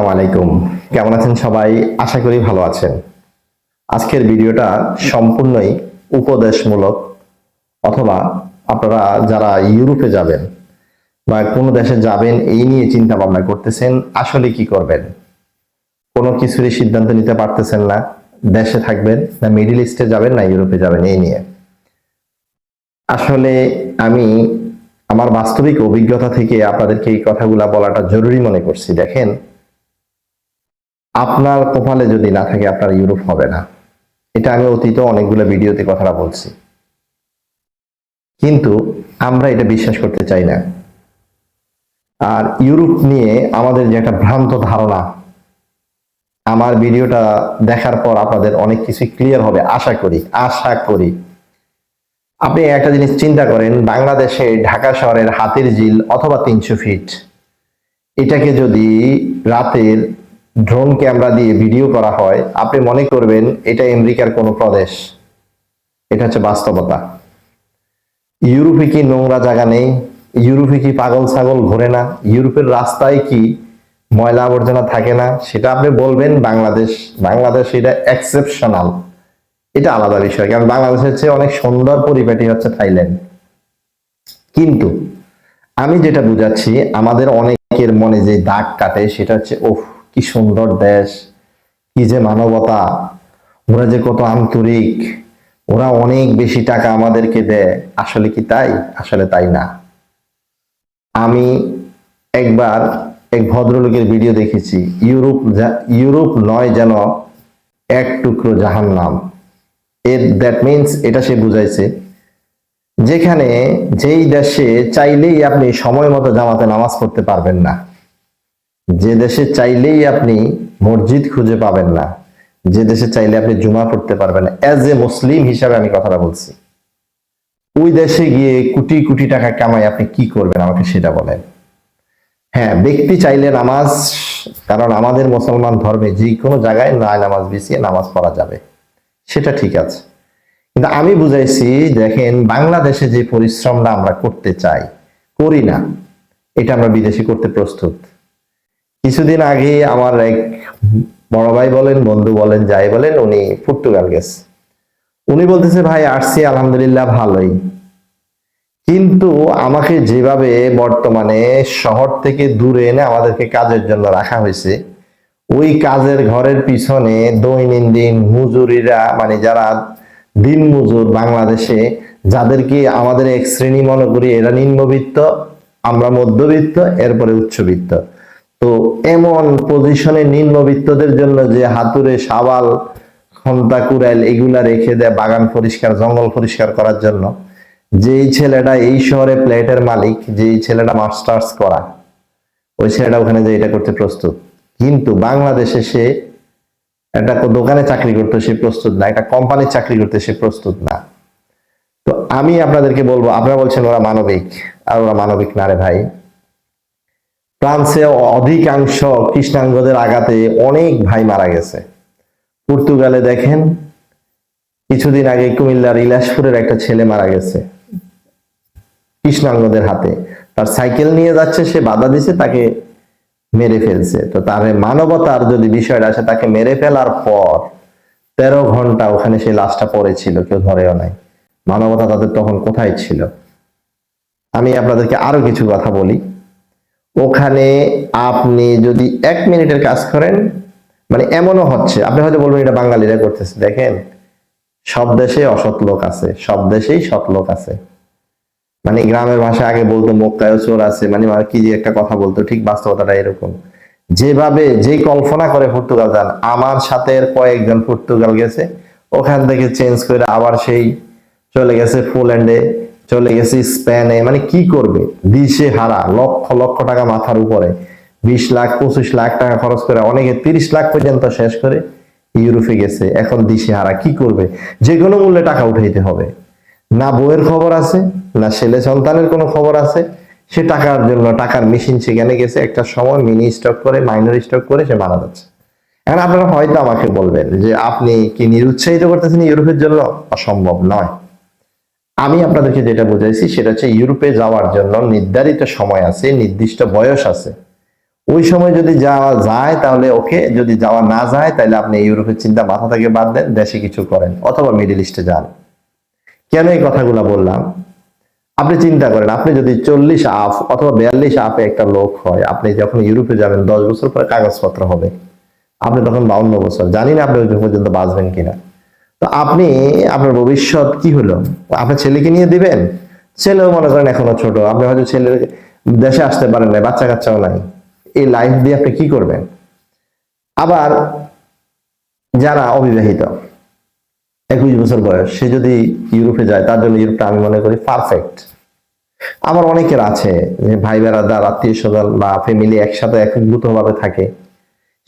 আসসালামু আলাইকুম। কেমন আছেন সবাই? আশা করি ভালো আছেন। আজকের ভিডিওটা সম্পূর্ণই উপদেশমূলক, অথবা আপনারা যারা ইউরোপে যাবেন বা কোনো দেশে যাবেন এই নিয়ে চিন্তা ভাবনা করতেছেন, আসলে কি করবেন, কোনো কিছুরই সিদ্ধান্ত নিতে পারতেছেন না, দেশে থাকবেন না মিডল ইস্টে যাবেন না ইউরোপে যাবেন, এই নিয়ে আসলে আমি আমার বাস্তবিক অভিজ্ঞতা থেকে আপনাদেরকে এই কথাগুলা বলাটা জরুরি মনে করছি। দেখেন, আপনার কপালে যদি না থাকে আপনার ইউরোপ হবে না। এটা আমি অতীত অনেকগুলো ভিডিওতে কথাটা বলছি, কিন্তু আমরা এটা বিশ্বাস করতে চাই না। আর ইউরোপ নিয়ে আমাদের যে একটা ভ্রান্ত ধারণা, আমার ভিডিওটা দেখার পর আপনাদের অনেক কিছু ক্লিয়ার হবে আশা করি। আপনি একটা জিনিস চিন্তা করেন, বাংলাদেশে ঢাকা শহরের হাতিরঝিল অথবা 300 ফিট, এটাকে যদি রাতের ড্রোন ক্যামেরা দিয়ে ভিডিও করা হয়, আপনি মনে করবেন এটা আমেরিকার কোনো প্রদেশ। এটা হচ্ছে বাস্তবতা। ইউরোপে কি নোংরা জায়গা নেই? ইউরোপে কি পাগল ছাগল ঘোরে না? ইউরোপের রাস্তায় কি ময়লা আবর্জনা থাকে না? সেটা আপনি বলবেন বাংলাদেশ এটা এক্সেপশনাল, এটা আলাদা বিষয়, কারণ বাংলাদেশের চেয়ে অনেক সুন্দর পরিপাটি হচ্ছে থাইল্যান্ড। কিন্তু আমি যেটা বুঝাচ্ছি, আমাদের অনেকের মনে যে দাগ কাটে সেটা হচ্ছে, ওহ কি সুন্দর দেশ, কি যে মানবতা, ওরা যে কত আন্তরিক, ওরা অনেক বেশি টাকা আমাদেরকে দেয়। আসলে কি তাই? আসলে তাই না। আমি একবার এক ভদ্রলোকের ভিডিও দেখেছি, ইউরোপ নয় যেন এক টুকরো জাহান্নাম। দ্যাট মিনস এটা সে বুঝাইছে, যেখানে যেই দেশে চাইলেই আপনি সময় মতো জামাতে নামাজ পড়তে পারবেন না, যে দেশে চাইলেই আপনি মসজিদ খুঁজে পাবেন না, যে দেশে চাইলে আপনি জুমা পড়তে পারবেন না, অ্যাজ এ মুসলিম হিসাবে আমি কথাটা বলছি, ওই দেশে গিয়ে কোটি কোটি টাকা কামাই আপনি কি করবেন আমাকে সেটা বলেন। হ্যাঁ, ব্যক্তি চাইলে নামাজ, কারণ আমাদের মুসলমান ধর্মে যে কোনো জায়গায় নামাজ বিছিয়ে নামাজ পড়া যাবে, সেটা ঠিক আছে। কিন্তু আমি বুঝাইছি, দেখেন বাংলাদেশে যে পরিশ্রমটা আমরা করতে চাই, করি না, এটা আমরা বিদেশে করতে প্রস্তুত। কিছুদিন আগে আমার এক বড় ভাই বলেন, বন্ধু বলেন, যাই বলেন, উনি পর্তুগাল গেছে। উনি বলতেছে, ভাই আসছি আলহামদুলিল্লাহ ভালোই, কিন্তু আমাকে যেভাবে বর্তমানে শহর থেকে দূরে এনে আমাদেরকে কাজের জন্য রাখা হয়েছে, ওই কাজের ঘরের পিছনে দৈনন্দিন মজুরিরা, মানে যারা দিন মজুর বাংলাদেশে, যাদেরকে আমাদের এক শ্রেণী মনে করি, এরা নিম্নবিত্ত, আমরা মধ্যবিত্ত, এরপরে উচ্চবিত্ত। তো এমন পজিশনে নিম্নবিত্তদের জন্য যে হাতুড়ে শাবাল খন্তা কুড়াইল এগুলা রেখে দেয় বাগান পরিষ্কার জঙ্গল পরিষ্কার করার জন্য, যেই ছেলেটা এই শহরে প্লেটের মালিক, যেই ছেলেটা মাস্টার্স করা, ওই ছেলেটা ওখানে যে এটা করতে প্রস্তুত, কিন্তু বাংলাদেশে সে একটা দোকানে চাকরি করতে সে প্রস্তুত না, একটা কোম্পানির চাকরি করতে সে প্রস্তুত না। তো আমি আপনাদেরকে বলবো, আপনারা বলছেন ওরা মানবিক, আর ওরা মানবিক না রে ভাই। ফ্রান্সে অধিকাংশ কৃষ্ণাঙ্গদের আঘাতে অনেক ভাই মারা গেছে। পর্তুগালে দেখেন, কিছুদিন আগে কুমিল্লার ইলাসপুরের একটা ছেলে মারা গেছে কৃষ্ণাঙ্গদের হাতে। তার সাইকেল নিয়ে যাচ্ছে, সে বাধা দিছে, তাকে মেরে ফেলছে। তো তার মানবতার যদি বিষয়টা আছে, তাকে মেরে ফেলার পর 13 ঘন্টা ওখানে সেই লাশটা পড়েছিল, কেউ ধরেও নাই। মানবতা তাদের তখন কোথায় ছিল? আমি আপনাদেরকে আরো কিছু কথা বলি। ওখানে আপনি যদি 1 মিনিটের কাজ করেন, মানে এমনও হচ্ছে, আপনি হয়তো বলবেন এটা বাঙালিরা করতেছে। দেখেন, সব দেশে অসৎ লোক আছে, সব দেশেই সৎ লোক আছে। মানে গ্রামের ভাষায় আগে বলতো মক্কায় চোর আছে, মানে কি যে একটা কথা বলতো, ঠিক বাস্তবতাটা এরকম। যেভাবে যে কল্পনা করে পর্তুগাল যান, আমার সাথে কয়েকজন পর্তুগাল গেছে, ওখান থেকে চেঞ্জ করে আবার সেই চলে গেছে পোল্যান্ডে, চলে গেছে স্পেনে, মানে কি করবে, দিশে হারা, লক্ষ লক্ষ টাকা মাথার উপরে, 20 লাখ 25 লাখ টাকা খরচ করে, অনেকে 30 লাখ পর্যন্ত শেষ করে ইউরোপে গেছে। এখন দিশে হারা, কি করবে? যে কোনো মূল্যে টাকা উঠাইতে হবে। না বউয়ের খবর আছে, না ছেলে সন্তানের কোনো খবর আছে, সে টাকার জন্য টাকার মেশিন সেখানে গেছে, একটা সময় মিনি স্টক করে, মাইনর স্টক করে সে মারা যাচ্ছে। এখন আপনারা হয়তো আমাকে বলবেন যে আপনি কি নিরুৎসাহিত করতেছেন ইউরোপের জন্য? অসম্ভব নয়। আমি আপনাদেরকে যেটা বুঝাইছি সেটা হচ্ছে, ইউরোপে যাওয়ার জন্য নির্ধারিত সময় আছে, নির্দিষ্ট বয়স আছে। ওই সময় যদি যাওয়া যায় তাহলে ওকে, যদি যাওয়া না যায় তাহলে আপনি ইউরোপের চিন্তা মাথা থেকে বাদ দেন, দেশে কিছু করেন অথবা মিডল ইস্টে যান। কেন এই কথাগুলো বললাম? আপনি চিন্তা করেন, আপনি যদি 40 আপ অথবা 42 আপে একটা লোক হয়, আপনি যখন ইউরোপে যাবেন 10 বছর পরে কাগজপত্র হবে, আপনি তখন 52 বছর, জানি না আপনি ওই পর্যন্ত বাঁচবেন কিনা। তো আপনি আপনার ভবিষ্যৎ কি হলো? আপনার ছেলেকে নিয়ে দিবেন? ছেলেও মনে করেন এখনো ছোট, আপনি হয়তো ছেলের দেশে আসতে পারেন না, বাচ্চা কাচ্চাও নাই, এই লাইফ দিয়ে আপনি কি করবেন? আবার যারা অবিবাহিত, 21 বছর বয়স, সে যদি ইউরোপে যায়, তার জন্য ইউরোপটা আমি মনে করি পারফেক্ট। আমার অনেকের আছে যে ভাই বেড়াদার, আত্মীয় স্বজন বা ফ্যামিলি একসাথে একীভূত ভাবে থাকে,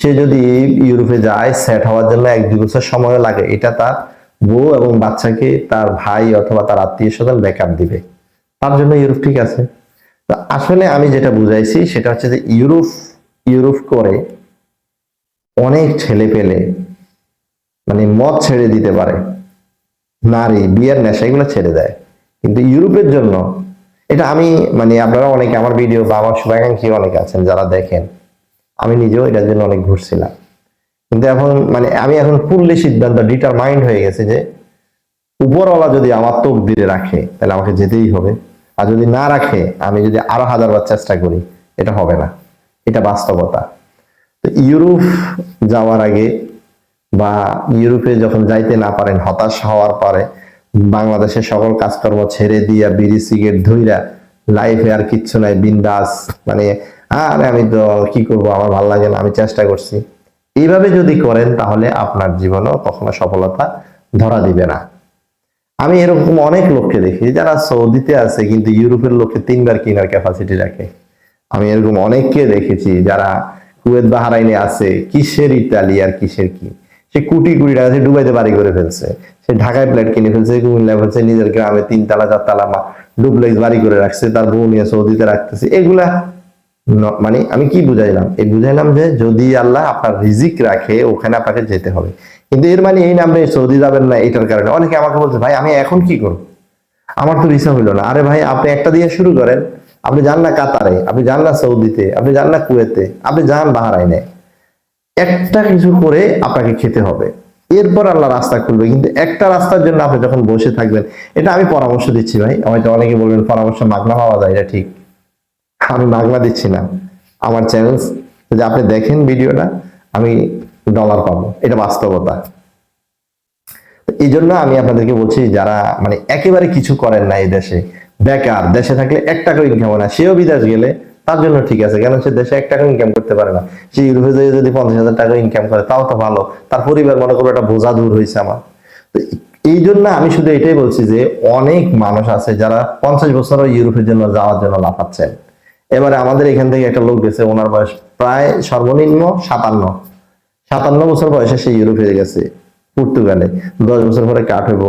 সে যদি ইউরোপে যায় সেট হওয়ার জন্য 1-2 বছর সময় লাগে, এটা তার বউ এবং বাচ্চাকে তার ভাই অথবা তার আত্মীয় স্বজন ব্যাকআপ দিবে, তার জন্য ইউরোপ ঠিক আছে। তো আসলে আমি যেটা বুঝাইছি সেটা হচ্ছে যে ইউরোপ ইউরোপ করে অনেক ছেলে পেলে মানে মদ ছেড়ে দিতে পারে, নারী বিয়ের নেশা এগুলো ছেড়ে দেয়, কিন্তু ইউরোপের জন্য এটা আমি মানে আপনারা অনেকে আমার ভিডিও বা আমার শুভাকাঙ্ক্ষী অনেকে আছেন যারা দেখেন, আমি নিজেও এটার জন্য অনেক ঘুরছিলাম, কিন্তু এখন মানে আমি এখন ফুললি সিদ্ধান্ত ডিটারমাইন্ড হয়ে গেছে যে উপরওয়ালা যদি আমার তকদিরে রাখে তাহলে আমাকে যেতেই হবে, আর যদি না রাখে আমি যদি আরো 1000 বার চেষ্টা করি এটা হবে না, এটা বাস্তবতা। তো ইউরোপ যাওয়ার আগে বা ইউরোপে যখন যাইতে না পারেন, হতাশ হওয়ার পরে বাংলাদেশের সকল কাজকর্ম ছেড়ে দিয়া বিড়ি সিগারেট ধইরা লাইফে আর কিচ্ছু নাই বিন্দাস, মানে আরে আমি তো কি করব, আমার ভালো লাগে না, আমি চেষ্টা করছি, এইভাবে যদি করেন তাহলে আপনার জীবনেও কখনো সফলতা ধরা দিবে না। আমি এরকম অনেক লোককে দেখি যারা সৌদিতে আছে কিন্তু ইউরোপের লোককে 3 বার কেনার ক্যাপাসিটি রাখে। আমি এরকম অনেককে দেখেছি যারা কুয়েত বাহরাইনে আছে, কিসের ইতালি আর কিসের কি, সে কোটি কোটি টাকা সে দুবাইতে বাড়ি করে ফেলছে, সে ঢাকায় ফ্ল্যাট কিনে ফেলছে, কুমিল্লায় ফেলছে, নিজের গ্রামে 3 তলা 4 তলা ডুপ্লেক্স বাড়ি করে রাখছে, তার বউ নিয়ে সৌদিতে রাখতেছে। এগুলা মানে আমি কি বুঝাইলাম? এই বুঝাইলাম যে যদি আল্লাহ আপনার রিজিক রাখে ওখানে আপনাকে যেতে হবে, কিন্তু এর মানে এই না আপনি সৌদি যাবেন না। এটার কারণে অনেকে আমাকে বলছে ভাই আমি এখন কি করব, আমার তো ভিসা হইলো না। আরে ভাই আপনি একটা দিয়ে শুরু করেন, আপনি যান না কাতারে, আপনি যান না সৌদিতে, আপনি যান না কুয়েতে, আপনি যান বাহরাইনে, একটা কিছু করে আপনাকে খেতে হবে, এরপর আল্লাহ রাস্তা খুলবে। কিন্তু একটা রাস্তার জন্য আপনি যখন বসে থাকবেন, এটা আমি পরামর্শ দিচ্ছি ভাই, হয়তো অনেকে বলবেন পরামর্শ মাগনা পাওয়া যায়, এটা ঠিক, আমি মাগনা দিচ্ছি না। আমার চ্যানেল যদি আপনি দেখেন ভিডিওটা, আমি ডলার পাবো, এটা বাস্তবতা। এই জন্য আমি আপনাদেরকে বলছি যারা মানে একেবারে কিছু করেন না, এই দেশে বেকার, দেশে থাকলে 1 টাকা ইনকাম হয় না, সেও বিদেশ গেলে তার জন্য ঠিক আছে, কেন সে দেশে 1 টাকা ইনকাম করতে পারে না, সে ইউরোপে যেয়ে যদি 50,000 টাকা ইনকাম করে তাও তো ভালো, তার পরিবার মনে করো একটা বোঝা দূর হয়েছে আমার। তো এই জন্য আমি শুধু এটাই বলছি যে অনেক মানুষ আছে যারা 50 বছরও ইউরোপের জন্য যাওয়ার জন্য লাফাচ্ছেন। এবারে আমাদের এখান থেকে একটা লোক গেছে, ওনার বয়স প্রায় সর্বনিম্ন 57 বছর বয়সে সে ইউরোপে গেছে, পর্তুগালে। 10 বছর পরে কাট হইব,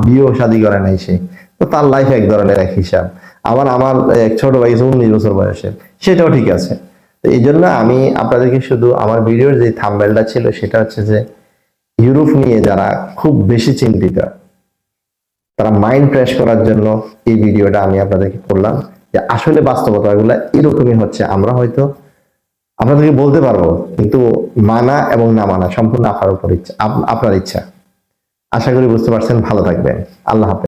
বিয়েও শাদী করে নাই সে, তো তার লাইফ এক ধরনের এক হিসাব। আবার আমার এক ছোট ভাই 19 বছর বয়সের, সেটাও ঠিক আছে। তো এই জন্য আমি আপনাদেরকে শুধু আমার ভিডিওর যে থাম্বনেলটা ছিল সেটা হচ্ছে যে ইউরোপ নিয়ে যারা খুব বেশি চিন্তিত, তারা মাইন্ড ফ্রেশ করার জন্য এই ভিডিওটা আমি আপনাদেরকে করলাম, যে আসলে বাস্তবতাগুলো এরকমই হচ্ছে। আমরা হয়তো আপনাদেরকে বলতে পারবো, কিন্তু মানা এবং না মানা সম্পূর্ণ আপনার উপর ইচ্ছা, আপনার ইচ্ছা। আশা করি বুঝতে পারছেন। ভালো থাকবেন। আল্লাহ হাফেজ।